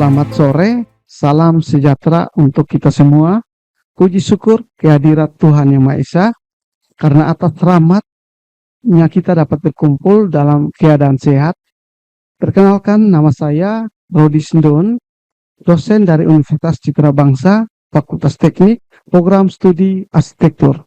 Selamat sore, salam sejahtera untuk kita semua. Puji syukur kehadirat Tuhan Yang Maha Esa, karena atas rahmat-Nya kita dapat berkumpul dalam keadaan sehat. Perkenalkan, nama saya Rodi Sindon, dosen dari Universitas Citra Bangsa, Fakultas Teknik, Program Studi Arsitektur.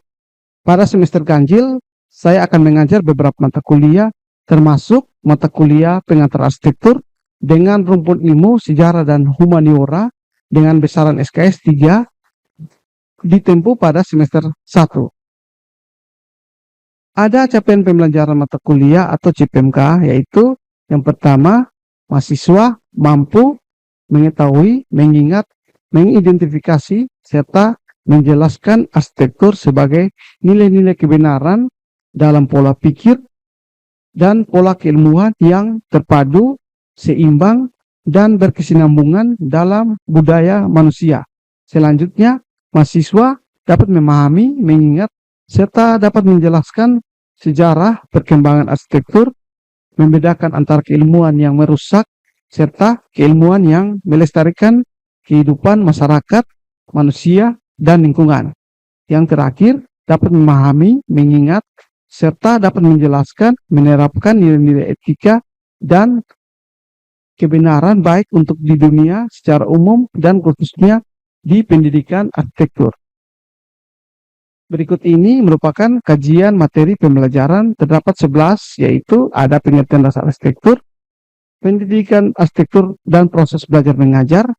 Pada semester ganjil, saya akan mengajar beberapa mata kuliah, termasuk mata kuliah pengantar arsitektur dengan rumpun ilmu, sejarah, dan humaniora dengan besaran SKS 3 ditempuh pada semester 1. Ada capaian pembelajaran mata kuliah atau CPMK, yaitu yang pertama, mahasiswa mampu mengetahui, mengingat, mengidentifikasi, serta menjelaskan arsitektur sebagai nilai-nilai kebenaran dalam pola pikir dan pola keilmuan yang terpadu, seimbang, dan berkesinambungan dalam budaya manusia. Selanjutnya, mahasiswa dapat memahami, mengingat, serta dapat menjelaskan sejarah perkembangan arsitektur, membedakan antara keilmuan yang merusak serta keilmuan yang melestarikan kehidupan masyarakat, manusia, dan lingkungan. Yang terakhir, dapat memahami, mengingat, serta dapat menjelaskan, menerapkan nilai-nilai etika dan kebenaran baik untuk di dunia secara umum dan khususnya di pendidikan arsitektur. Berikut ini merupakan kajian materi pembelajaran, terdapat 11, yaitu ada pengertian dasar arsitektur, pendidikan arsitektur dan proses belajar mengajar,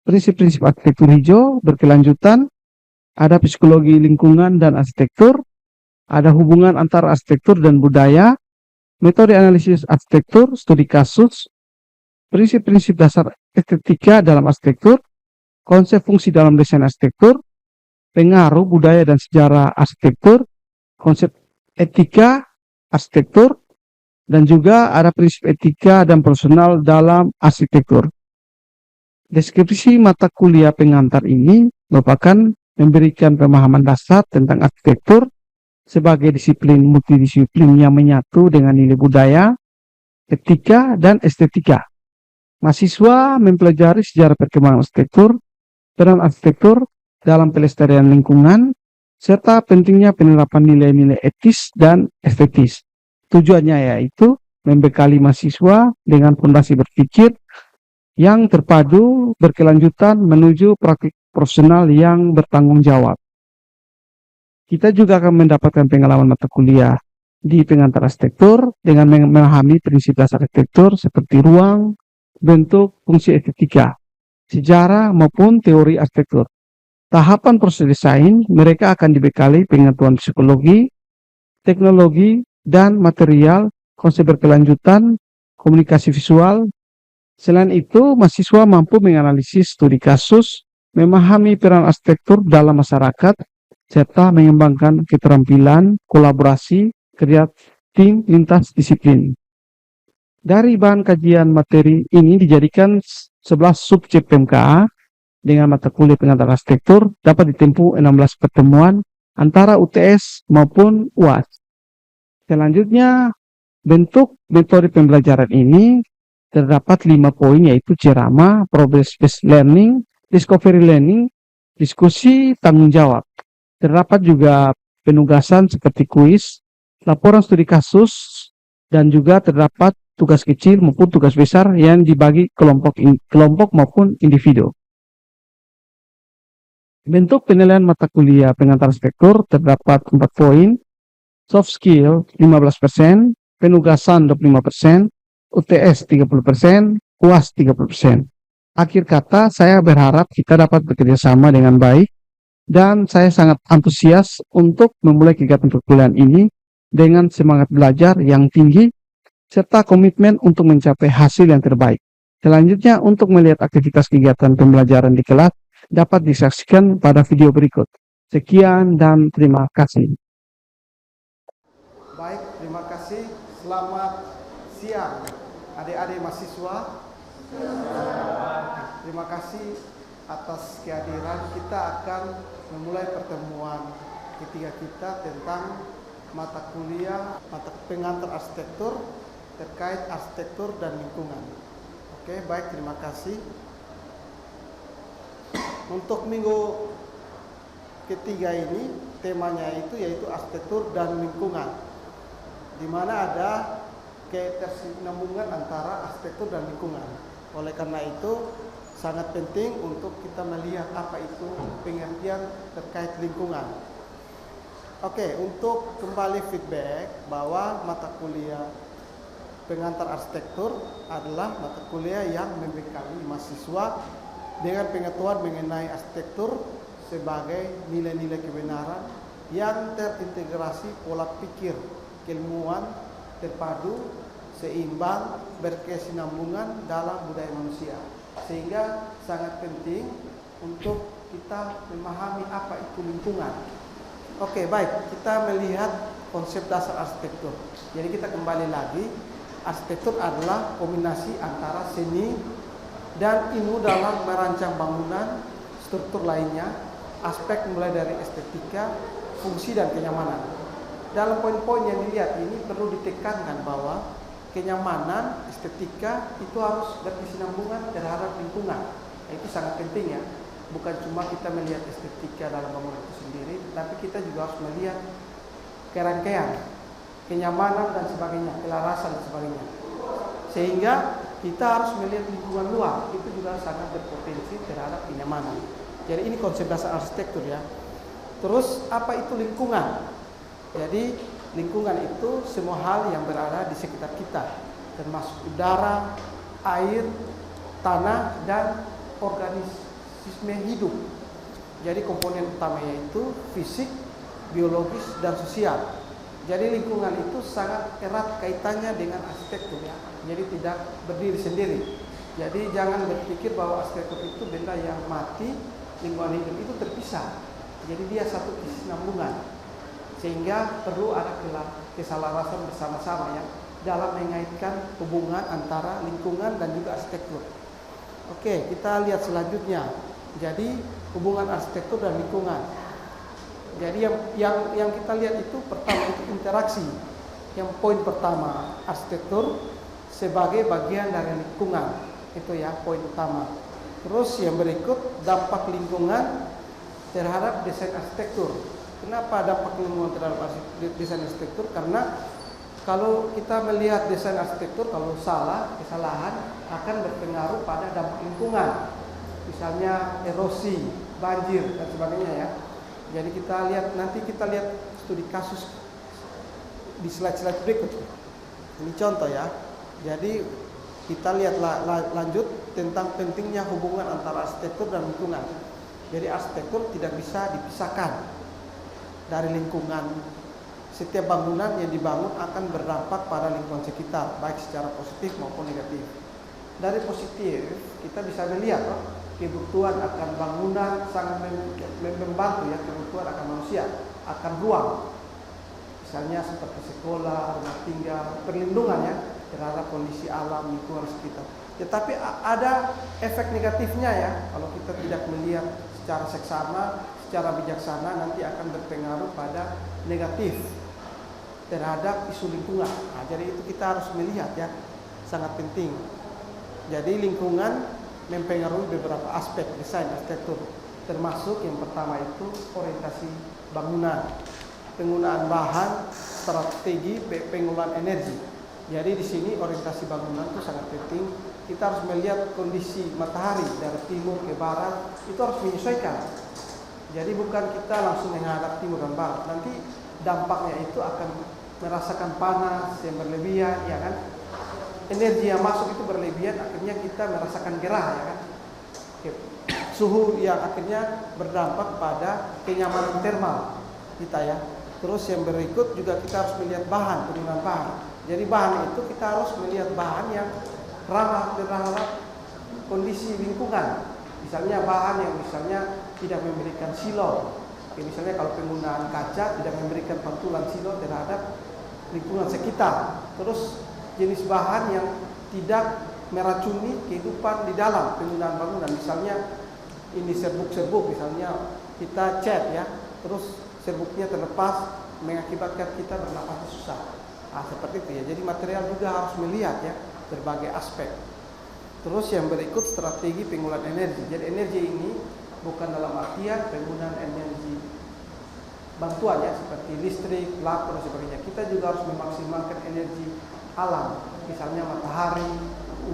prinsip-prinsip arsitektur hijau berkelanjutan, ada psikologi lingkungan dan arsitektur, ada hubungan antara arsitektur dan budaya, metode analisis arsitektur, studi kasus, prinsip-prinsip dasar estetika dalam arsitektur, konsep fungsi dalam desain arsitektur, pengaruh budaya dan sejarah arsitektur, konsep etika arsitektur, dan juga ada prinsip etika dan profesional dalam arsitektur. Deskripsi mata kuliah pengantar ini merupakan memberikan pemahaman dasar tentang arsitektur sebagai disiplin multidisiplin yang menyatu dengan nilai budaya, etika, dan estetika. Mahasiswa mempelajari sejarah perkembangan arsitektur, peran arsitektur dalam pelestarian lingkungan, serta pentingnya penerapan nilai-nilai etis dan estetis. Tujuannya yaitu membekali mahasiswa dengan fondasi berpikir yang terpadu, berkelanjutan menuju praktik profesional yang bertanggung jawab. Kita juga akan mendapatkan pengalaman mata kuliah di pengantar arsitektur dengan memahami prinsip dasar arsitektur seperti ruang, bentuk, fungsi estetika, sejarah maupun teori arsitektur. Tahapan proses desain, mereka akan dibekali pengetahuan psikologi, teknologi, dan material, konsep berkelanjutan, komunikasi visual. Selain itu, mahasiswa mampu menganalisis studi kasus, memahami peran arsitektur dalam masyarakat, serta mengembangkan keterampilan kolaborasi kerja tim lintas disiplin. Dari bahan kajian materi ini dijadikan 11 sub CPMK dengan mata kuliah pengantar arsitektur dapat ditempuh 16 pertemuan antara UTS maupun UAS. Selanjutnya, bentuk metode pembelajaran ini terdapat 5 poin, yaitu ceramah, progress-based learning, discovery learning, diskusi, tanggung jawab. Terdapat juga penugasan seperti kuis, laporan studi kasus, dan juga terdapat tugas kecil maupun tugas besar yang dibagi kelompok maupun individu. Bentuk penilaian mata kuliah pengantar arsitektur terdapat 4 poin, soft skill 15%, penugasan 25%, UTS 30%, UAS 30%. Akhir kata, saya berharap kita dapat bekerja sama dengan baik, dan saya sangat antusias untuk memulai kegiatan perkuliahan ini dengan semangat belajar yang tinggi serta komitmen untuk mencapai hasil yang terbaik. Selanjutnya, untuk melihat aktivitas kegiatan pembelajaran di kelas dapat disaksikan pada video berikut. Sekian dan terima kasih. Baik, terima kasih. Selamat siang adik-adik mahasiswa. Terima kasih atas kehadiran. Kita akan memulai pertemuan ketiga kita tentang mata kuliah mata pengantar arsitektur terkait arsitektur dan lingkungan. Oke, baik, terima kasih. Untuk minggu ketiga ini temanya itu yaitu arsitektur dan lingkungan, di mana ada ketersinambungan antara arsitektur dan lingkungan. Oleh karena itu sangat penting untuk kita melihat apa itu pengertian terkait lingkungan. Oke, untuk kembali feedback bahwa mata kuliah pengantar arsitektur adalah mata kuliah yang membekali mahasiswa dengan pengetahuan mengenai arsitektur sebagai nilai-nilai kebenaran yang terintegrasi pola pikir keilmuan terpadu, seimbang, berkesinambungan dalam budaya manusia. Sehingga sangat penting untuk kita memahami apa itu lingkungan. Oke, baik, kita melihat konsep dasar arsitektur. Jadi kita kembali lagi, arsitektur adalah kombinasi antara seni dan ilmu dalam merancang bangunan, struktur lainnya, aspek mulai dari estetika, fungsi dan kenyamanan. Dalam poin-poin yang dilihat ini perlu ditekankan bahwa kenyamanan, estetika itu harus berkesinambungan terhadap lingkungan. Itu sangat penting ya. Bukan cuma kita melihat estetika dalam bangunan itu sendiri, tapi kita juga harus melihat kerangkaian, kenyamanan dan sebagainya, kelarasan dan sebagainya. Sehingga kita harus melihat lingkungan luar, itu juga sangat berpotensi terhadap kenyamanan. Jadi ini konsep dasar arsitektur ya. Terus apa itu lingkungan? Jadi lingkungan itu semua hal yang berada di sekitar kita, termasuk udara, air, tanah, dan organisme hidup. Jadi komponen utamanya itu fisik, biologis, dan sosial. Jadi lingkungan itu sangat erat kaitannya dengan arsitektur ya. Jadi tidak berdiri sendiri. Jadi jangan berpikir bahwa arsitektur itu benda yang mati, lingkungan hidup itu terpisah. Jadi dia satu kesinambungan. Sehingga perlu ada keselarasan bersama-sama ya dalam mengaitkan hubungan antara lingkungan dan juga arsitektur. Oke, kita lihat selanjutnya. Jadi hubungan arsitektur dan lingkungan. Jadi yang kita lihat itu pertama itu interaksi. Yang poin pertama, arsitektur sebagai bagian dari lingkungan. Itu ya poin utama. Terus yang berikut, dampak lingkungan terhadap desain arsitektur. Kenapa dampak lingkungan terhadap desain arsitektur? Karena kalau kita melihat desain arsitektur, kalau kesalahan akan berpengaruh pada dampak lingkungan. Misalnya erosi, banjir dan sebagainya ya. Jadi nanti kita lihat studi kasus di slide-slide berikut. Ini contoh ya. Jadi kita lihat lanjut tentang pentingnya hubungan antara arsitektur dan lingkungan. Jadi arsitektur tidak bisa dipisahkan dari lingkungan. Setiap bangunan yang dibangun akan berdampak pada lingkungan sekitar, baik secara positif maupun negatif. Dari positif, kita bisa melihat kebutuhan akan bangunan sangat membantu ya, kebutuhan akan manusia, akan ruang. Misalnya seperti sekolah, rumah tinggal, perlindungan ya terhadap kondisi alam lingkungan sekitar. Tetapi ada efek negatifnya ya, kalau kita tidak melihat secara seksama, secara bijaksana, nanti akan berpengaruh pada negatif terhadap isu lingkungan. Nah, jadi itu kita harus melihat ya, sangat penting. Jadi lingkungan mempengaruhi beberapa aspek desain arsitektur, termasuk yang pertama itu orientasi bangunan, penggunaan bahan, strategi penggunaan energi. Jadi di sini orientasi bangunan itu sangat penting. Kita harus melihat kondisi matahari dari timur ke barat, itu harus menyesuaikan. Jadi bukan kita langsung menghadap timur dan barat, nanti dampaknya itu akan merasakan panas yang berlebihan, ya kan? Energi yang masuk itu berlebihan, akhirnya kita merasakan gerah, ya kan? Suhu yang akhirnya berdampak pada kenyamanan termal kita ya. Terus yang berikut juga kita harus melihat bahan, penggunaan bahan. Jadi bahan itu kita harus melihat bahan yang ramah terhadap kondisi lingkungan. Misalnya bahan yang misalnya tidak memberikan silom. Misalnya kalau penggunaan kaca tidak memberikan pantulan silom terhadap lingkungan sekitar. Terus jenis bahan yang tidak meracuni kehidupan di dalam penggunaan bangunan. Misalnya ini serbuk-serbuk, misalnya kita cat ya, terus serbuknya terlepas mengakibatkan kita bernafas susah. Nah, seperti itu ya. Jadi material juga harus melihat ya berbagai aspek. Terus yang berikut strategi penggunaan energi. Jadi energi ini bukan dalam artian penggunaan energi bantuan ya, seperti listrik, lampu dan sebagainya. Kita juga harus memaksimalkan energi alam, misalnya matahari,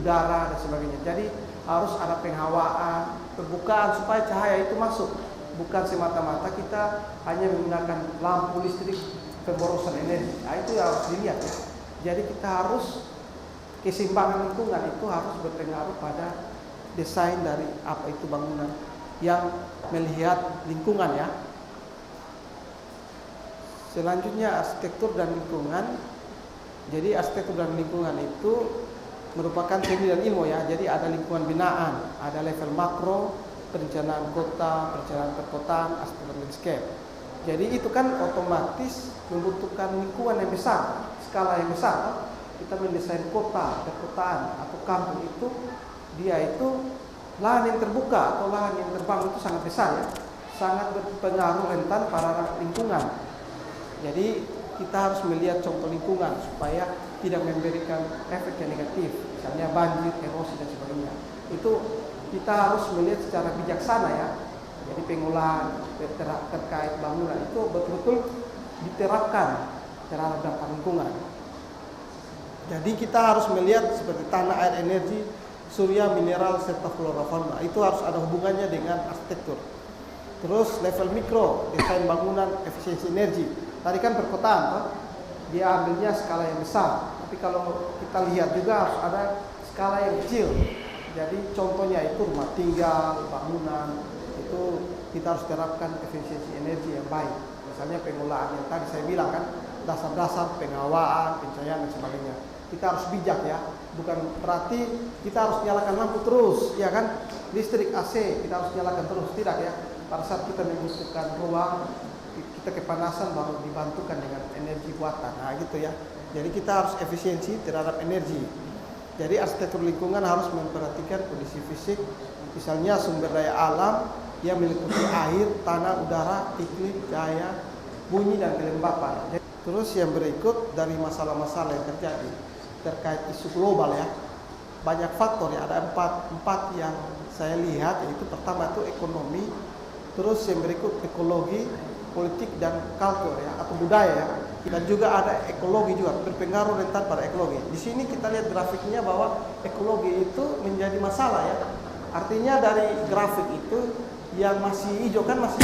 udara dan sebagainya. Jadi harus ada penghawaan, terbukaan supaya cahaya itu masuk. Bukan semata-mata kita hanya menggunakan lampu listrik, pemborosan energi. Nah, itu harus dilihat ya. Jadi kita harus keseimbangan lingkungan itu harus berpengaruh pada desain dari apa itu bangunan yang melihat lingkungan ya. Selanjutnya arsitektur dan lingkungan. Jadi arsitektur dan lingkungan itu merupakan seni dan ilmu ya. Jadi ada lingkungan binaan, ada level makro, perencanaan kota, perencanaan perkotaan, arsitektur landscape. Jadi itu kan otomatis membutuhkan lingkungan yang besar, skala yang besar. Kita mendesain kota, perkotaan atau kampung itu, dia itu lahan yang terbuka atau lahan yang terbangun itu sangat besar ya, sangat berpengaruh rentan pada lingkungan. Jadi kita harus melihat contoh lingkungan supaya tidak memberikan efek yang negatif, misalnya banjir, erosi dan sebagainya. Itu kita harus melihat secara bijaksana ya. Jadi pengolahan terkait bangunan itu betul-betul diterapkan terhadap dampak lingkungan. Jadi kita harus melihat seperti tanah, air, energi, surya, mineral, serta flora fauna. Itu harus ada hubungannya dengan arsitektur. Terus level mikro, desain bangunan, efisiensi energi. Tadi kan perkotaan, toh? Dia ambilnya skala yang besar. Tapi kalau kita lihat juga harus ada skala yang kecil. Jadi contohnya itu rumah tinggal, bangunan, itu kita harus terapkan efisiensi energi yang baik. Misalnya pengolahan yang tadi saya bilang kan, dasar-dasar penghawaan, pencahayaan dan sebagainya. Kita harus bijak ya, bukan berarti kita harus nyalakan lampu terus, ya kan? Listrik AC kita harus nyalakan terus, tidak ya. Pada saat kita membutuhkan ruang, kita kepanasan baru dibantukan dengan energi buatan. Nah gitu ya. Jadi kita harus efisiensi terhadap energi. Jadi arsitektur lingkungan harus memperhatikan kondisi fisik, misalnya sumber daya alam yang meliputi air, tanah, udara, iklim, cahaya, bunyi dan kelembapan. Terus yang berikut dari masalah-masalah yang terjadi terkait isu global ya. Banyak faktor ya, ada empat yang saya lihat, yaitu pertama itu ekonomi, terus yang berikut ekologi, politik dan kultur ya, atau budaya ya. Dan juga ada ekologi juga, berpengaruh rentan pada ekologi. Di sini kita lihat grafiknya bahwa ekologi itu menjadi masalah ya. Artinya dari grafik itu yang masih hijau kan masih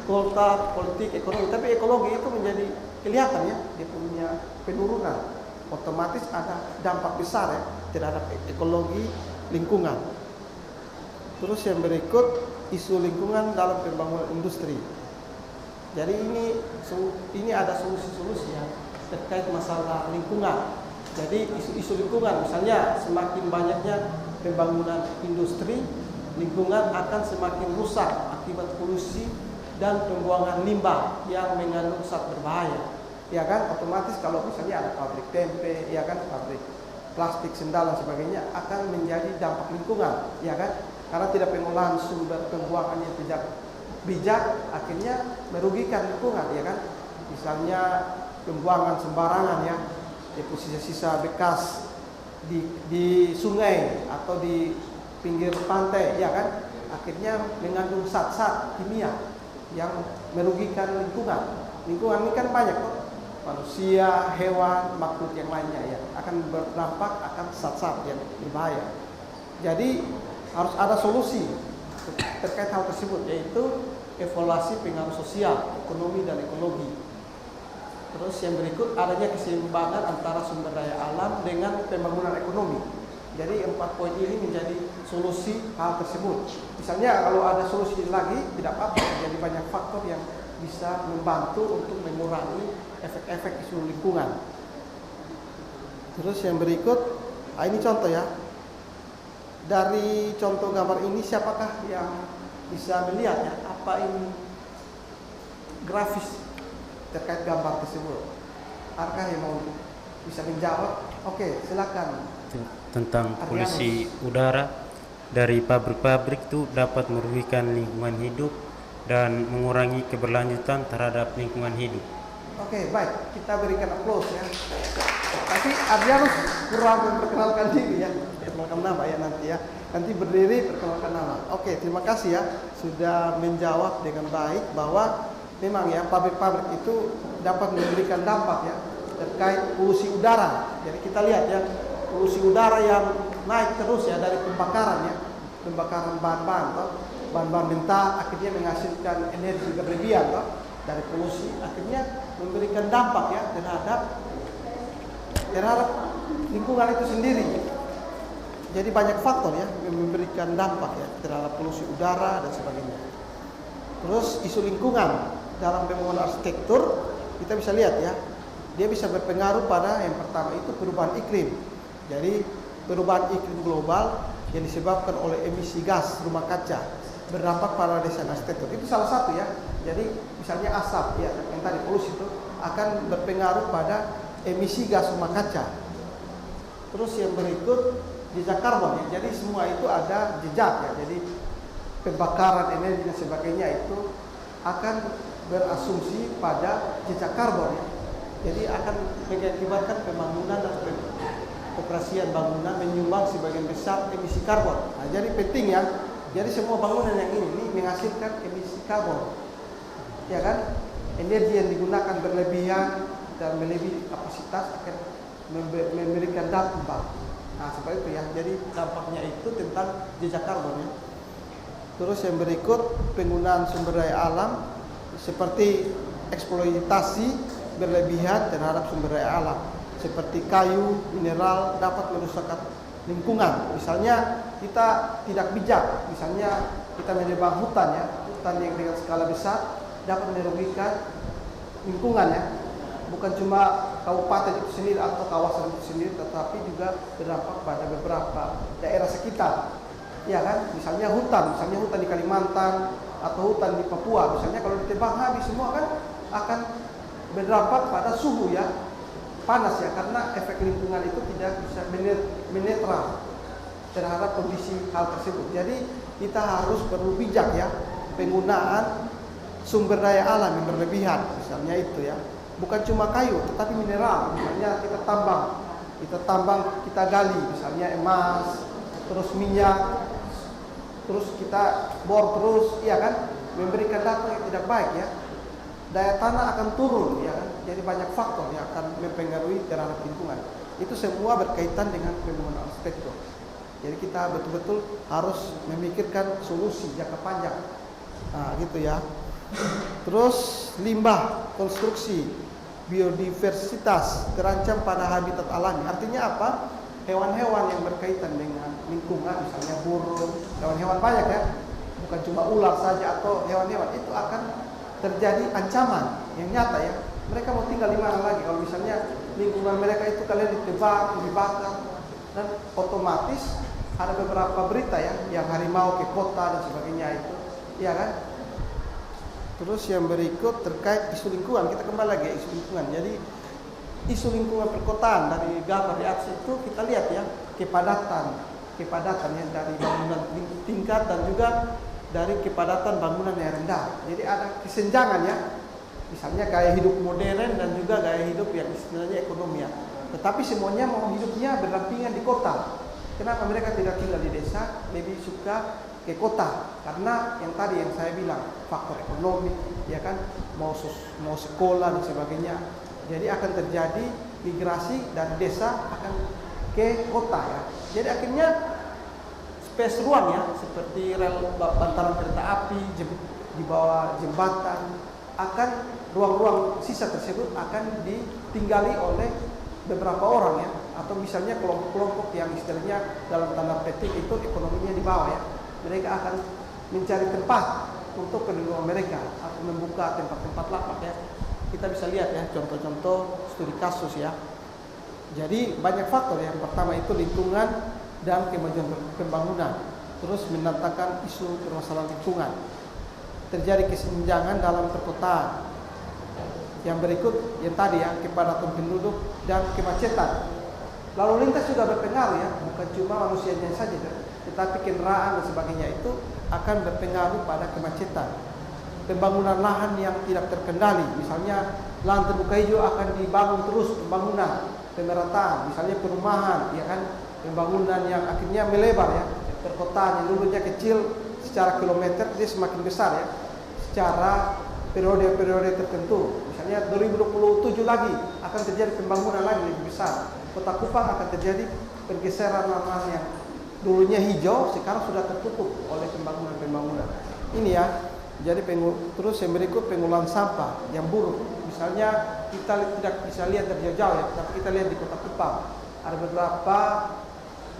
kota, politik, ekonomi, tapi ekologi itu menjadi kelihatan ya, dia punya penurunan. Otomatis ada dampak besar ya terhadap ekologi lingkungan. Terus yang berikut isu lingkungan dalam pembangunan industri. Jadi ini ada solusi-solusi ya terkait masalah lingkungan. Jadi isu-isu lingkungan, misalnya semakin banyaknya pembangunan industri, lingkungan akan semakin rusak akibat polusi dan pembuangan limbah yang mengandung zat berbahaya. Ya kan, otomatis kalau misalnya ada pabrik tempe, ya kan, pabrik plastik, sendal dan sebagainya akan menjadi dampak lingkungan, ya kan? Karena tidak pengolahan sumber pembuangan yang tidak bijak, akhirnya merugikan lingkungan, ya kan? Misalnya pembuangan sembarangan ya, sisa-sisa bekas di sungai atau di pinggir pantai, ya kan? Akhirnya mengandung zat-zat kimia yang merugikan lingkungan. Lingkungan ini kan banyak kok, manusia, hewan, makhluk yang lainnya ya, akan berdampak akan zat-zat yang berbahaya. Jadi harus ada solusi terkait hal tersebut, yaitu evaluasi pengaruh sosial, ekonomi dan ekologi. Terus yang berikut adanya keseimbangan antara sumber daya alam dengan pembangunan ekonomi. Jadi 4 poin ini menjadi solusi hal tersebut. Misalnya kalau ada solusi lagi tidak apa-apa, jadi banyak faktor yang bisa membantu untuk mengurangi efek-efek isu lingkungan. Terus yang berikut, ini contoh ya. Dari contoh gambar ini siapakah yang bisa melihat ya apa ini grafis terkait gambar tersebut? Adakah yang mau bisa menjawab? Oke, silakan. Tentang polusi udara dari pabrik-pabrik itu dapat merugikan lingkungan hidup dan mengurangi keberlanjutan terhadap lingkungan hidup. Oke, baik, kita berikan aplaus ya. Tapi Adrianus kurang memperkenalkan diri ya, perkenalkan nama ya nanti ya. Nanti berdiri perkenalkan nama. Oke, terima kasih ya sudah menjawab dengan baik bahwa memang ya pabrik-pabrik itu dapat memberikan dampak ya terkait polusi udara. Jadi kita lihat ya polusi udara yang naik terus ya dari pembakaran ya, pembakaran bahan-bahan toh, bahan-bahan mentah akhirnya menghasilkan energi berlebihan toh, dari polusi akhirnya memberikan dampak ya terhadap lingkungan itu sendiri. Jadi banyak faktor ya yang memberikan dampak ya terhadap polusi udara dan sebagainya. Terus isu lingkungan dalam pembangunan arsitektur kita bisa lihat ya, dia bisa berpengaruh pada yang pertama itu perubahan iklim. Jadi perubahan iklim global yang disebabkan oleh emisi gas rumah kaca berdampak pada desain arsitektur. Itu salah satu ya. Jadi misalnya asap ya yang tadi polusi itu akan berpengaruh pada emisi gas rumah kaca. Terus yang berikut jejak karbon ya. Jadi semua itu ada jejak ya. Jadi pembakaran energi dan sebagainya itu akan berasumsi pada jejak karbon ya. Jadi akan mengakibatkan pembangunan dan operasian bangunan menyumbang sebagian besar emisi karbon. Nah, jadi penting ya. Jadi semua bangunan yang ini menghasilkan emisi karbon. Ya kan? Energi yang digunakan berlebihan dan melebihi kapasitas akan memberikan dampak. Nah, seperti itu ya. Jadi dampaknya itu tentang jejak karbon ya. Terus yang berikut penggunaan sumber daya alam seperti eksploitasi berlebihan terhadap sumber daya alam seperti kayu, mineral dapat merusak lingkungan. Misalnya kita tidak bijak, misalnya kita menebang hutan ya, hutan yang dengan skala besar dapat merugikan lingkungan ya. Bukan cuma kabupaten itu sendiri atau kawasan itu sendiri, tetapi juga berdampak pada beberapa daerah sekitar. Ya kan, misalnya hutan di Kalimantan atau hutan di Papua, misalnya kalau ditebang habis semua kan akan berdampak pada suhu ya, panas ya, karena efek lingkungan itu tidak bisa menetral terhadap kondisi hal tersebut. Jadi kita harus perlu bijak ya penggunaan sumber daya alam yang berlebihan, misalnya itu ya, bukan cuma kayu tetapi mineral, misalnya kita tambang, kita gali, misalnya emas, terus minyak, terus kita bor terus, iya kan, memberikan dampak yang tidak baik ya. Daya tanah akan turun ya kan. Jadi banyak faktor yang akan mempengaruhi terhadap lingkungan. Itu semua berkaitan dengan pembangunan arsitektur. Jadi kita betul-betul harus memikirkan solusi jangka panjang. Nah, gitu ya. Terus limbah konstruksi, biodiversitas terancam pada habitat alami. Artinya apa? Hewan-hewan yang berkaitan dengan lingkungan, misalnya burung, hewan-hewan banyak ya, bukan cuma ular saja atau hewan-hewan, itu akan terjadi ancaman yang nyata ya. Mereka mau tinggal di mana lagi kalau misalnya lingkungan mereka itu kalian ditebak, dibakar, dan otomatis ada beberapa berita ya, yang harimau ke kota dan sebagainya itu, ya kan? Terus yang berikut terkait isu lingkungan, kita kembali lagi isu lingkungan. Jadi isu lingkungan perkotaan dari gambar di atas itu kita lihat ya, kepadatan ya dari bangunan tingkat dan juga dari kepadatan bangunan yang rendah. Jadi ada kesenjangan ya, misalnya gaya hidup modern dan juga gaya hidup yang istilahnya ekonomi ya. Tetapi semuanya mau hidupnya berdampingan di kota. Kenapa mereka tidak tinggal di desa, lebih suka ke kota? Karena yang tadi yang saya bilang, faktor ekonomi ya kan, mau sekolah dan sebagainya. Jadi akan terjadi migrasi dari desa akan ke kota ya. Jadi akhirnya space ruang ya, seperti rel bantaran kereta api, di bawah jembatan, akan ruang-ruang sisa tersebut akan ditinggali oleh beberapa orang ya, atau misalnya kelompok-kelompok yang istilahnya dalam tanda petik itu ekonominya di bawah ya. Mereka akan mencari tempat untuk kedua mereka atau membuka tempat-tempat lapak ya. Kita bisa lihat ya contoh-contoh studi kasus ya. Jadi banyak faktor. Yang pertama itu lingkungan dan kemajuan pembangunan. Terus mendatangkan isu permasalahan lingkungan. Terjadi kesenjangan dalam perkotaan. Yang berikut yang tadi ya, kepadatan penduduk dan kemacetan. Lalu lintas juga berpengaruh ya, bukan cuma manusianya saja, tetapi kendaraan dan sebagainya itu akan berpengaruh pada kemacetan. Pembangunan lahan yang tidak terkendali, misalnya lahan terbuka hijau akan dibangun terus, pembangunan pemerataan, misalnya perumahan, ya kan, pembangunan yang akhirnya melebar ya, perkotaan yang dulunya kecil secara kilometer dia semakin besar ya, secara periode-periode tertentu. Misalnya 2027 lagi akan terjadi pembangunan lagi lebih besar. Kota Kupang akan terjadi pergeseran lahan yang dulunya hijau sekarang sudah tertutup oleh pembangunan-pembangunan. Ini ya. Jadi terus yang berikut pengolahan sampah yang buruk. Misalnya kita tidak bisa lihat dari jauh ya, tapi kita lihat di Kota Kupang ada beberapa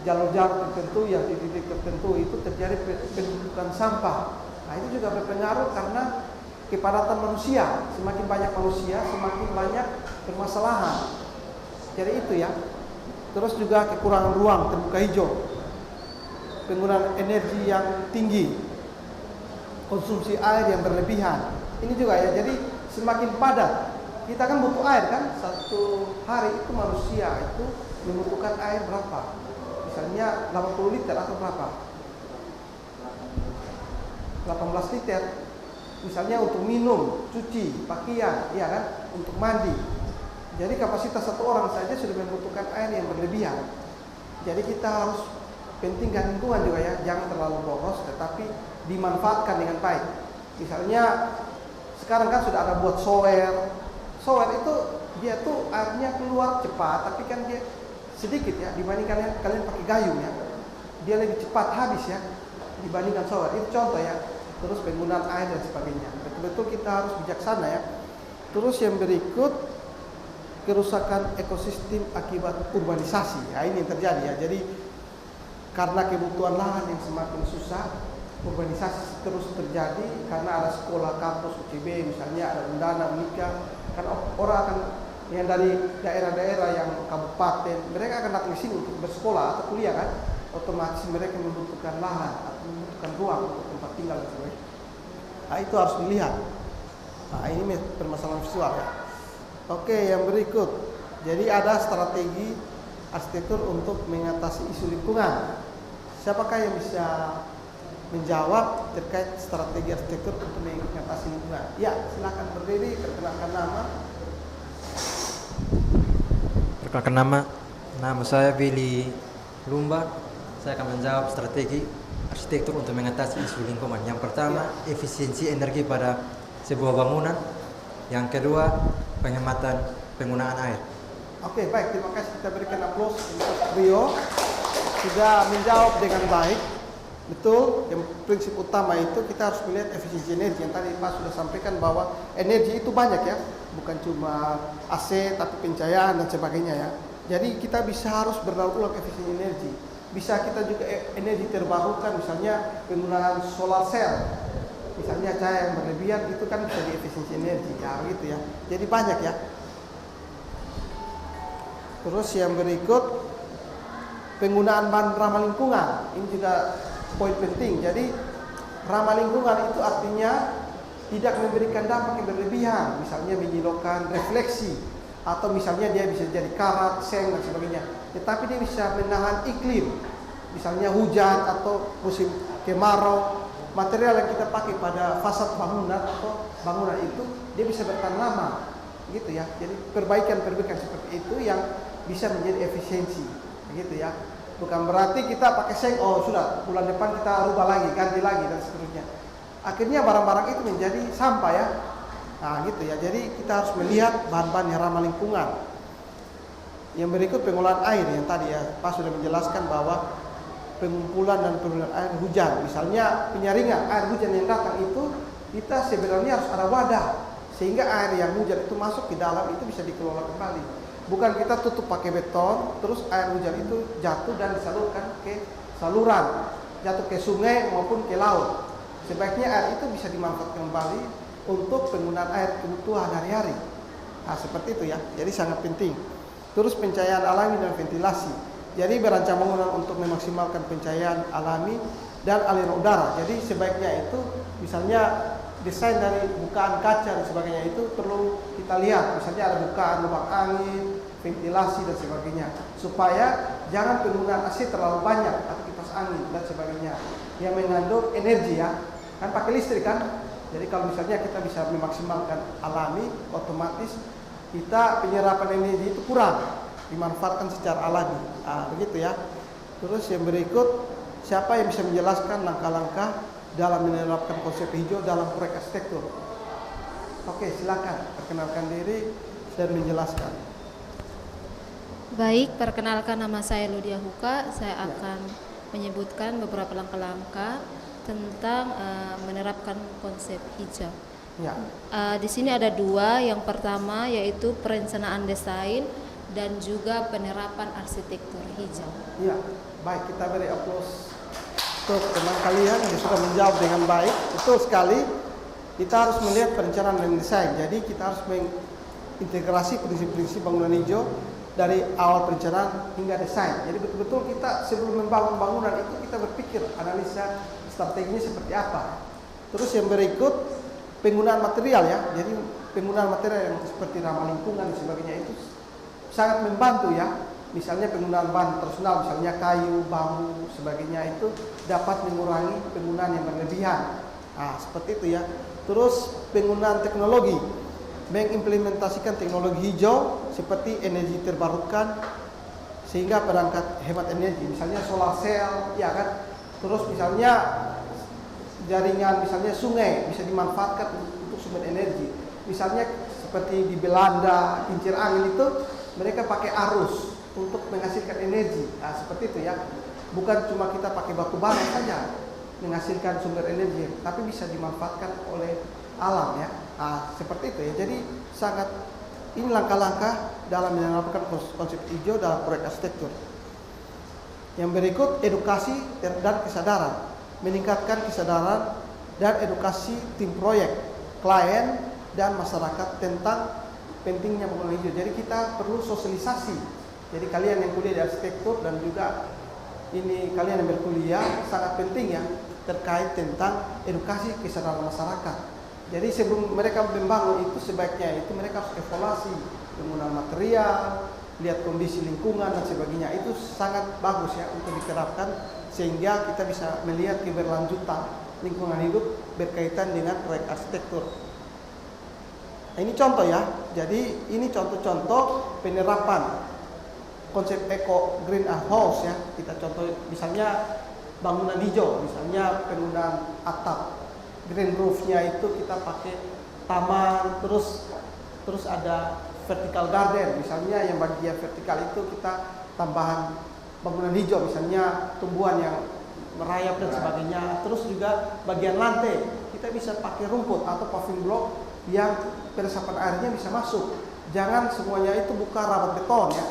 jalur-jalur tertentu yang di titik tertentu itu terjadi penumpukan sampah. Nah itu juga berpengaruh karena kepadatan manusia. Semakin banyak manusia, semakin banyak permasalahan. Jadi itu ya. Terus juga kekurangan ruang terbuka hijau, penggunaan energi yang tinggi, konsumsi air yang berlebihan. Ini juga ya. Jadi semakin padat. Kita kan butuh air kan. Satu hari itu manusia itu membutuhkan air berapa? Misalnya 80 liter atau berapa? 18 liter. Misalnya untuk minum, cuci, pakaian, ya kan, untuk mandi. Jadi kapasitas satu orang saja sudah membutuhkan air yang berlebihan. Jadi kita harus pentingkan lingkungan juga ya, jangan terlalu boros, tetapi dimanfaatkan dengan baik. Misalnya sekarang kan sudah ada buat shower. Shower itu dia tuh airnya keluar cepat, tapi kan dia sedikit ya dibandingkan kalian pakai gayung ya. Dia lebih cepat habis ya dibandingkan shower. Itu contoh ya. Terus penggunaan air dan sebagainya. Betul-betul kita harus bijaksana ya. Terus yang berikut kerusakan ekosistem akibat urbanisasi. Ya, ini yang terjadi ya. Jadi karena kebutuhan lahan yang semakin susah, urbanisasi terus terjadi karena ada sekolah kampus UCB misalnya, ada Undana, Unika. Kan orang akan yang dari daerah-daerah yang kabupaten, mereka akan datang ke sini untuk bersekolah atau kuliah kan. Otomatis mereka membutuhkan lahan atau membutuhkan ruang untuk tempat tinggal dan sebagainya. Nah, itu harus dilihat. Nah, ini permasalahan visual ya. Oke, yang berikut. Jadi ada strategi arsitektur untuk mengatasi isu lingkungan. Siapakah yang bisa menjawab terkait strategi arsitektur untuk mengatasi lingkungan? Ya, silakan berdiri, perkenalkan nama. Perkenalkan nama saya Billy Lumba. Saya akan menjawab strategi arsitektur untuk mengatasi isu lingkungan. Yang pertama, efisiensi energi pada sebuah bangunan. Yang kedua, penghematan penggunaan air. Oke, baik. Terima kasih. Kita berikan aplaus untuk Rio. Sudah menjawab dengan baik. Betul. Yang prinsip utama itu kita harus melihat efisiensi energi. Yang tadi Pak sudah sampaikan bahwa energi itu banyak ya. Bukan cuma AC, tapi pencahayaan dan sebagainya ya. Jadi kita bisa harus berdaur ulang efisiensi energi. Bisa kita juga energi terbarukan, misalnya penggunaan solar cell. Misalnya cahaya yang berlebihan itu kan bisa diefisiensi energi ya, gitu ya. Jadi banyak ya. Terus yang berikut penggunaan bahan ramah lingkungan. Ini juga poin penting. Jadi ramah lingkungan itu artinya tidak memberikan dampak yang berlebihan, misalnya menyilaukan refleksi atau misalnya dia bisa jadi karat, seng dan sebagainya. Tetapi dia bisa menahan iklim, misalnya hujan atau musim kemarau. Material yang kita pakai pada fasad bangunan atau bangunan itu dia bisa bertahan lama, gitu ya. Jadi perbaikan-perbaikan seperti itu yang bisa menjadi efisiensi, gitu ya. Bukan berarti kita pakai seng, oh sudah bulan depan kita rubah lagi, ganti lagi dan seterusnya. Akhirnya barang-barang itu menjadi sampah ya. Nah gitu ya. Jadi kita harus melihat bahan-bahan yang ramah lingkungan. Yang berikut pengolahan air yang tadi ya Pak sudah menjelaskan bahwa pengumpulan dan penggunaan air hujan, misalnya penyaringan air hujan yang datang itu kita sebenarnya harus ada wadah sehingga air yang hujan itu masuk ke dalam itu bisa dikelola kembali. Bukan kita tutup pakai beton terus air hujan itu jatuh dan disalurkan ke saluran, jatuh ke sungai maupun ke laut. Sebaiknya air itu bisa dimanfaatkan kembali untuk penggunaan air kebutuhan hari-hari. Nah seperti itu ya. Jadi sangat penting. Terus pencahayaan alami dan ventilasi. Jadi berancang bangunan untuk memaksimalkan pencahayaan alami dan aliran udara. Jadi sebaiknya itu misalnya desain dari bukaan kaca dan sebagainya itu perlu kita lihat. Misalnya ada bukaan lubang angin, ventilasi dan sebagainya. Supaya jangan penggunaan AC terlalu banyak atau kipas angin dan sebagainya yang mengandung energi ya. Kan pakai listrik kan. Jadi kalau misalnya kita bisa memaksimalkan alami, otomatis kita penyerapan energi itu kurang, dimanfaatkan secara alami. Begitu ya. Terus yang berikut siapa yang bisa menjelaskan langkah-langkah dalam menerapkan konsep hijau dalam proyek arsitektur? Oke, silakan perkenalkan diri dan menjelaskan. Baik, perkenalkan nama saya Ludia Huka. Saya akan menyebutkan beberapa langkah-langkah tentang menerapkan konsep hijau. Ya, Di sini ada dua. Yang pertama yaitu perencanaan desain dan juga penerapan arsitektur hijau. ya, baik, kita beri aplaus untuk teman kalian yang sudah menjawab dengan baik. Betul sekali. Kita harus melihat perencanaan dan desain. Jadi kita harus mengintegrasi prinsip-prinsip bangunan hijau dari awal perencanaan hingga desain. Jadi betul-betul kita sebelum membangun bangunan itu kita berpikir analisa strateginya seperti apa. Terus yang berikut penggunaan material ya. Jadi penggunaan material yang seperti ramah lingkungan dan sebagainya itu sangat membantu ya. Misalnya penggunaan bahan tradisional, misalnya kayu, bambu, sebagainya itu dapat mengurangi penggunaan yang berlebihan. Nah, seperti itu ya. Terus penggunaan teknologi, mengimplementasikan teknologi hijau seperti energi terbarukan sehingga perangkat hemat energi, misalnya solar cell, ya kan. Terus misalnya jaringan, misalnya sungai bisa dimanfaatkan untuk sumber energi. Misalnya seperti di Belanda, kincir angin itu mereka pakai arus untuk menghasilkan energi. Nah, seperti itu ya. Bukan cuma kita pakai batu bara saja menghasilkan sumber energi, tapi bisa dimanfaatkan oleh alam ya. Nah, seperti itu ya. Jadi sangat ini langkah-langkah dalam menerapkan konsep hijau dalam proyek arsitektur. Yang berikut edukasi dan kesadaran, meningkatkan kesadaran dan edukasi tim proyek, klien dan masyarakat tentang pentingnya bangunan hijau. Jadi kita perlu sosialisasi. Jadi kalian yang kuliah di arsitektur dan juga ini kalian yang berkuliah sangat penting ya terkait tentang edukasi kesadaran masyarakat. Jadi sebelum mereka membangun itu sebaiknya itu mereka harus evaluasi penggunaan material, lihat kondisi lingkungan dan sebagainya. Itu sangat bagus ya untuk diterapkan sehingga kita bisa melihat keberlanjutan lingkungan hidup berkaitan dengan proyek arsitektur. Nah, ini contoh ya. Jadi ini contoh-contoh penerapan konsep eco greenhouse ya. Kita contoh misalnya bangunan hijau, misalnya penggunaan atap green roofnya itu kita pakai taman, terus ada vertical garden, misalnya yang bagian vertikal itu kita tambahan bangunan hijau, misalnya tumbuhan yang merayap dan sebagainya. Terus juga bagian lantai kita bisa pakai rumput atau paving block yang peresapan airnya bisa masuk. Jangan semuanya itu buka rabat beton ya,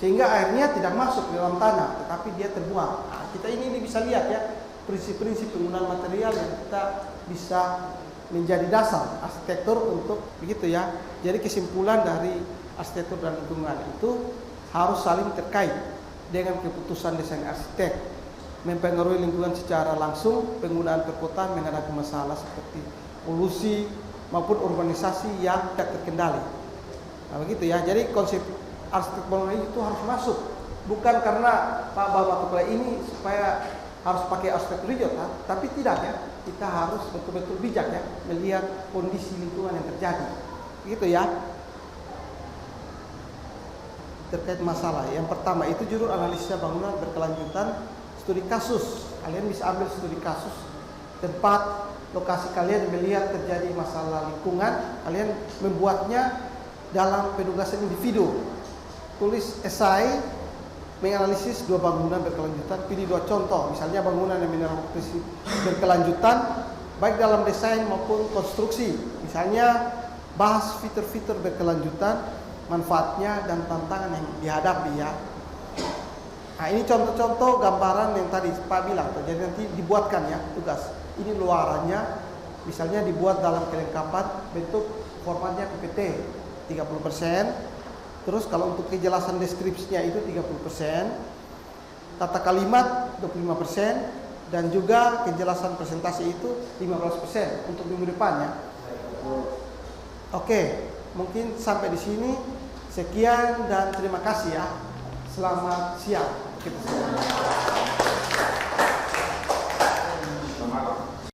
sehingga airnya tidak masuk ke dalam tanah, tetapi dia terbuang. Nah, kita ini bisa lihat ya prinsip-prinsip penggunaan material yang kita bisa menjadi dasar arsitektur untuk begitu ya. Jadi kesimpulan dari arsitektur dan lingkungan itu harus saling terkait dengan keputusan desain arsitek, mempengaruhi lingkungan secara langsung. Penggunaan perkotaan menghadapi masalah seperti polusi maupun urbanisasi yang tidak terkendali. Nah, begitu ya. Jadi konsep arsitek bangunan itu harus masuk, bukan karena Pak Bapak Kepala ini supaya harus pakai arsitektur hijau, tapi tidak ya. Kita harus betul-betul bijak ya melihat kondisi lingkungan yang terjadi. Begitu ya. Terkait masalah, yang pertama itu judul analisa bangunan berkelanjutan, studi kasus. Kalian bisa ambil studi kasus tempat lokasi kalian melihat terjadi masalah lingkungan, kalian membuatnya dalam penugasan individu. Tulis esai menganalisis dua bangunan berkelanjutan, pilih dua contoh, misalnya bangunan yang menerapkan prinsip berkelanjutan baik dalam desain maupun konstruksi. Misalnya bahas fitur-fitur berkelanjutan, manfaatnya dan tantangan yang dihadapi ya. Nah, ini contoh-contoh gambaran yang tadi Pak bilang. Jadi nanti dibuatkan ya tugas. Ini luarannya, misalnya dibuat dalam kelengkapan bentuk formatnya PPT 30%. Terus kalau untuk kejelasan deskripsinya itu 30%, tata kalimat 25%, dan juga kejelasan presentasi itu 15% untuk minggu depan ya. Oke, mungkin sampai di sini. Sekian dan terima kasih ya. Selamat siang. Kita